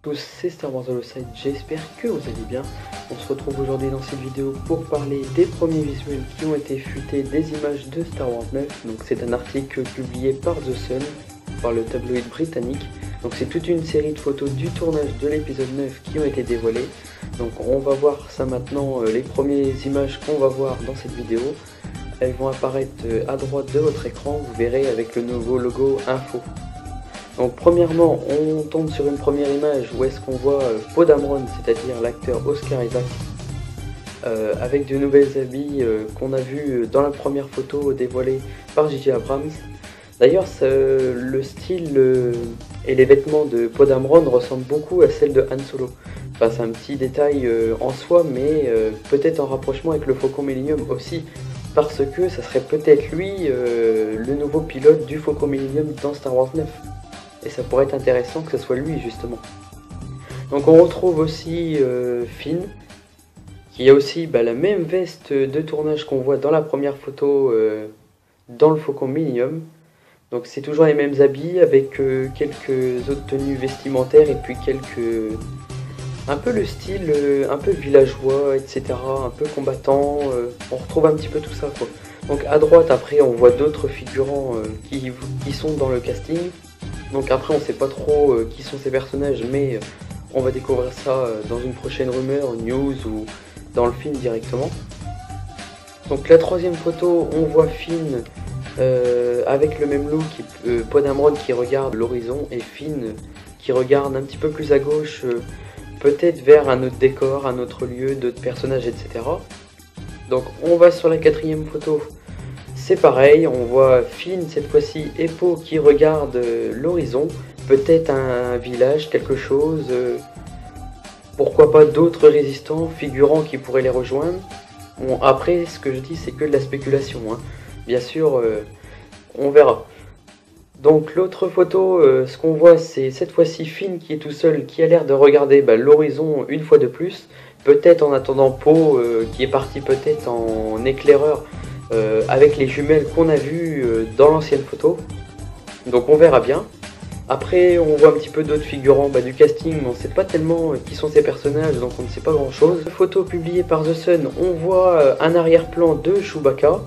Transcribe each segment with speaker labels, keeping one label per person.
Speaker 1: Tous, c'est Star Wars Holoside, j'espère que vous allez bien. On se retrouve aujourd'hui dans cette vidéo pour parler des premiers visuels qui ont été fuités des images de Star Wars 9. Donc c'est un article publié par The Sun, par le tabloïd britannique. Donc c'est toute une série de photos du tournage de l'épisode 9 qui ont été dévoilées. Donc on va voir ça maintenant, les premières images qu'on va voir dans cette vidéo. Elles vont apparaître à droite de votre écran, vous verrez avec le nouveau logo info. Donc premièrement, on tombe sur une première image où est-ce qu'on voit Poe Dameron, c'est-à-dire l'acteur Oscar Isaac, avec de nouvelles habits qu'on a vu dans la première photo dévoilée par J.J. Abrams. D'ailleurs, le style et les vêtements de Poe Dameron ressemblent beaucoup à celles de Han Solo. Enfin, c'est un petit détail en soi, mais peut-être en rapprochement avec le Faucon Millenium aussi, parce que ça serait peut-être lui le nouveau pilote du Faucon Millenium dans Star Wars 9. Et ça pourrait être intéressant que ce soit lui justement. Donc on retrouve aussi Finn, qui a aussi la même veste de tournage qu'on voit dans la première photo dans le Faucon Millenium. Donc c'est toujours les mêmes habits avec quelques autres tenues vestimentaires et puis un peu le style un peu villageois, etc. Un peu combattant, on retrouve un petit peu tout ça quoi. Donc à droite après on voit d'autres figurants qui sont dans le casting. Donc après on sait pas trop qui sont ces personnages, mais on va découvrir ça dans une prochaine rumeur, news ou dans le film directement. Donc la troisième photo, on voit Finn avec le même look, Poe Dameron qui regarde l'horizon et Finn qui regarde un petit peu plus à gauche, peut-être vers un autre décor, un autre lieu, d'autres personnages, etc. Donc on va sur la quatrième photo. C'est pareil, on voit Finn cette fois-ci et Poe qui regardent l'horizon, peut-être un village, quelque chose, pourquoi pas d'autres résistants, figurants qui pourraient les rejoindre. Bon, après, ce que je dis, c'est que de la spéculation, hein. Bien sûr, on verra. Donc l'autre photo, ce qu'on voit, c'est cette fois-ci Finn qui est tout seul, qui a l'air de regarder l'horizon une fois de plus, peut-être en attendant Poe qui est parti peut-être en éclaireur, avec les jumelles qu'on a vues dans l'ancienne photo. Donc on verra bien. Après on voit un petit peu d'autres figurants du casting, mais on ne sait pas tellement qui sont ces personnages, donc on ne sait pas grand chose. Photo publiée par The Sun, on voit un arrière-plan de Chewbacca,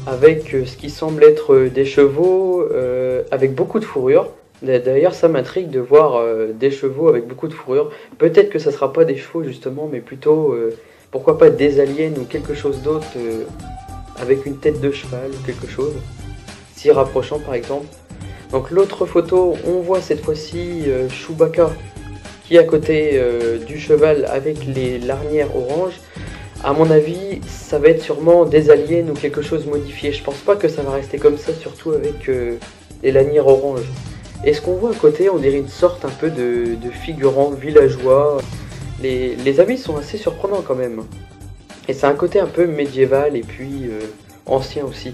Speaker 1: avec ce qui semble être des chevaux, avec beaucoup de fourrure. D'ailleurs ça m'intrigue de voir des chevaux avec beaucoup de fourrure. Peut-être que ça sera pas des chevaux justement, mais plutôt, pourquoi pas des aliens ou quelque chose d'autre, avec une tête de cheval ou quelque chose, s'y rapprochant par exemple. Donc l'autre photo, on voit cette fois-ci Chewbacca qui est à côté du cheval avec les lanières orange. À mon avis, ça va être sûrement des aliens ou quelque chose modifié. Je pense pas que ça va rester comme ça, surtout avec les lanières orange. Et ce qu'on voit à côté, on dirait une sorte un peu de figurant villageois. Les habits sont assez surprenants quand même. Et c'est un côté un peu médiéval et puis ancien aussi.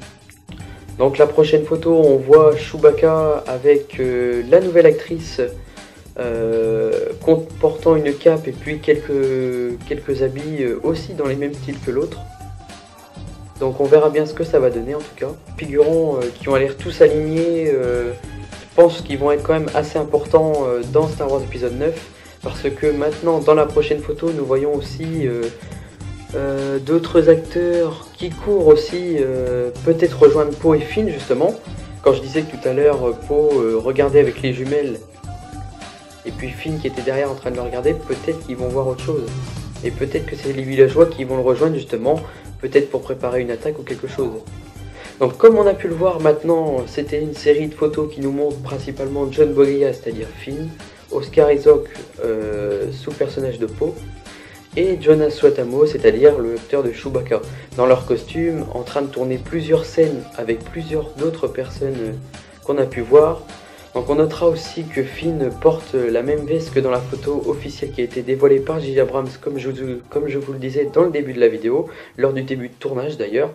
Speaker 1: Donc la prochaine photo, on voit Chewbacca avec la nouvelle actrice portant une cape et puis quelques habits aussi dans les mêmes styles que l'autre. Donc on verra bien ce que ça va donner en tout cas. Figurants qui ont l'air tous alignés, je pense qu'ils vont être quand même assez importants dans Star Wars épisode 9. Parce que maintenant dans la prochaine photo nous voyons aussi d'autres acteurs qui courent aussi, peut-être rejoindre Poe et Finn justement. Quand je disais que tout à l'heure Poe regardait avec les jumelles et puis Finn qui était derrière en train de le regarder, peut-être qu'ils vont voir autre chose. Et peut-être que c'est les villageois qui vont le rejoindre justement, peut-être pour préparer une attaque ou quelque chose. Donc comme on a pu le voir maintenant, c'était une série de photos qui nous montre principalement John Boyega, c'est-à-dire Finn, Oscar Isaac sous le personnage de Poe, et Jonas Suotamo, c'est-à-dire le acteur de Chewbacca, dans leur costume, en train de tourner plusieurs scènes avec plusieurs d'autres personnes qu'on a pu voir. Donc on notera aussi que Finn porte la même veste que dans la photo officielle qui a été dévoilée par J.J. Abrams, comme je vous le disais dans le début de la vidéo, lors du début de tournage d'ailleurs.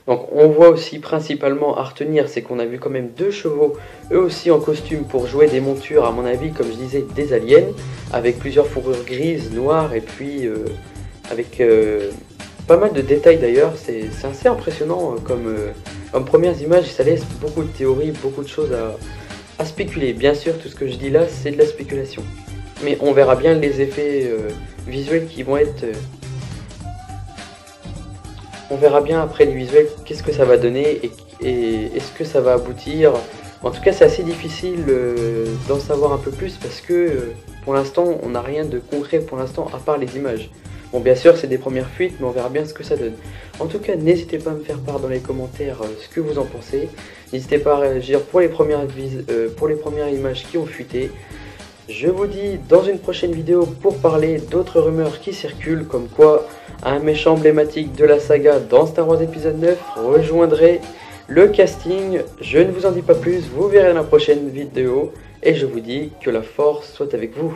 Speaker 1: Donc on voit aussi principalement à retenir, c'est qu'on a vu quand même deux chevaux, eux aussi en costume pour jouer des montures, à mon avis, comme je disais, des aliens, avec plusieurs fourrures grises, noires, et puis avec pas mal de détails d'ailleurs. C'est assez impressionnant comme premières images, ça laisse beaucoup de théories, beaucoup de choses à spéculer. Bien sûr, tout ce que je dis là, c'est de la spéculation. Mais on verra bien les effets visuels qui vont être... on verra bien après les visuels qu'est-ce que ça va donner et est-ce que ça va aboutir. En tout cas, c'est assez difficile d'en savoir un peu plus parce que pour l'instant, on n'a rien de concret pour l'instant à part les images. Bon, bien sûr, c'est des premières fuites, mais on verra bien ce que ça donne. En tout cas, n'hésitez pas à me faire part dans les commentaires ce que vous en pensez. N'hésitez pas à réagir pour les premières images qui ont fuité. Je vous dis dans une prochaine vidéo pour parler d'autres rumeurs qui circulent, comme quoi un méchant emblématique de la saga dans Star Wars épisode 9 rejoindrait le casting. Je ne vous en dis pas plus, vous verrez dans la prochaine vidéo et je vous dis que la force soit avec vous.